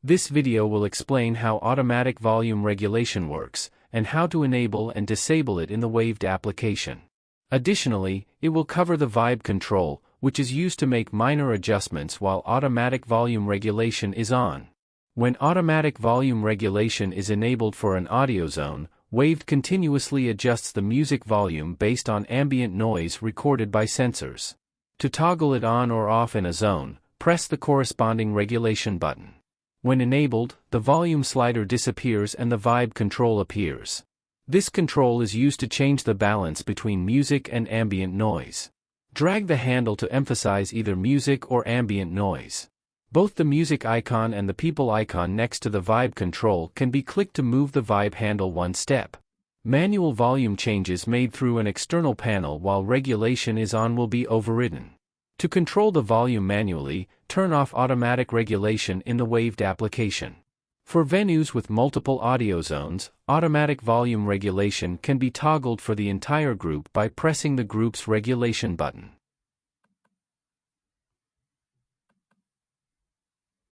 This video will explain how automatic volume regulation works, and how to enable and disable it in the Waved application. Additionally, it will cover the vibe control, which is used to make minor adjustments while automatic volume regulation is on. When automatic volume regulation is enabled for an audio zone, Waved continuously adjusts the music volume based on ambient noise recorded by sensors. To toggle it on or off in a zone, press the corresponding regulation button. When enabled, the volume slider disappears and the vibe control appears. This control is used to change the balance between music and ambient noise. Drag the handle to emphasize either music or ambient noise. Both the music icon and the people icon next to the vibe control can be clicked to move the vibe handle one step. Manual volume changes made through an external panel while regulation is on will be overridden. To control the volume manually, turn off automatic regulation in the Waved application. For venues with multiple audio zones, automatic volume regulation can be toggled for the entire group by pressing the group's regulation button.